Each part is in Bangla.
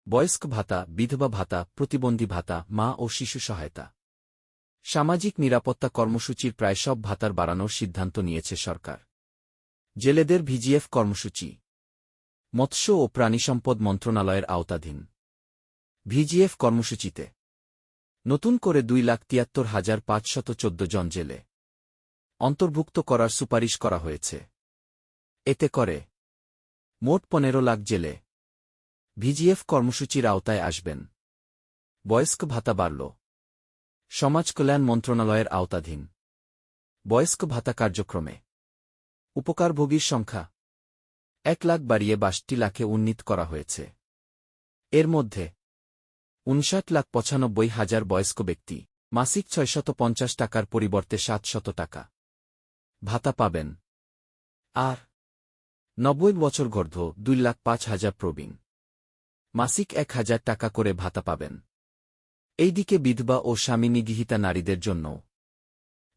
বয়স্ক ভাতা, বিধবা ভাতা, প্রতিবন্ধী ভাতা, মা ও শিশু সহায়তা। সামাজিক নিরাপত্তা কর্মসূচির প্রায় সব ভাতার বাড়ানোর সিদ্ধান্ত নিয়েছে সরকার। জেলেদের ভিজিএফ কর্মসূচি মৎস্য ও প্রাণিসম্পদ মন্ত্রণালয়ের আওতাধীন। ভিজিএফ কর্মসূচিতে নতুন করে 2,73,514 জন জেলে অন্তর্ভুক্ত করার সুপারিশ করা হয়েছে। এতে করে মোট 15 লাখ জেলে ভিজিএফ কর্মসূচির আওতায় আসবেন। বয়স্ক ভাতা বাড়ল। সমাজ কল্যাণ মন্ত্রণালয়ের আওতাধীন বয়স্ক ভাতা কার্যক্রমে উপকারভোগীর সংখ্যা 1 লাখ বাড়িয়ে 62 লাখে উন্নীত করা হয়েছে। এর মধ্যে 59,95,000 বয়স্ক ব্যক্তি মাসিক 650 টাকার পরিবর্তে 700 টাকা ভাতা পাবেন। আর 90 বছর গর্ভ 2,05,000 প্রবীণ মাসিক 1,000 টাকা করে ভাতা পাবেন। এইদিকে বিধবা ও স্বামী নিগৃহীতা নারীদের জন্য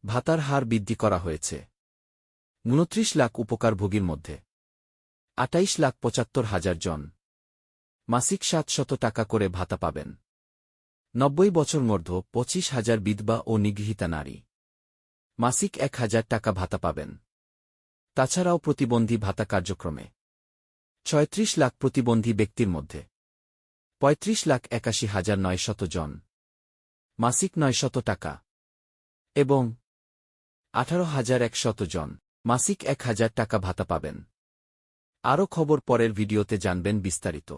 ভাতার হার বৃদ্ধি করা হয়েছে। 29 লাখ উপকারভোগীর মধ্যে 28,75,000 জন মাসিক 700 টাকা করে ভাতা পাবেন। 90 বছর মধ্য 25,000 বিধবা ও নিগৃহীতা নারী মাসিক 1,000 টাকা ভাতা পাবেন। তাছাড়াও প্রতিবন্ধী ভাতা কার্যক্রমে 36 লাখ প্রতিবন্ধী ব্যক্তির মধ্যে 35,81,900 জন মাসিক 900 টাকা এবং 18,100 জন মাসিক 1,000 টাকা ভাতা পাবেন। আরও খবর পরের ভিডিওতে জানবেন বিস্তারিত।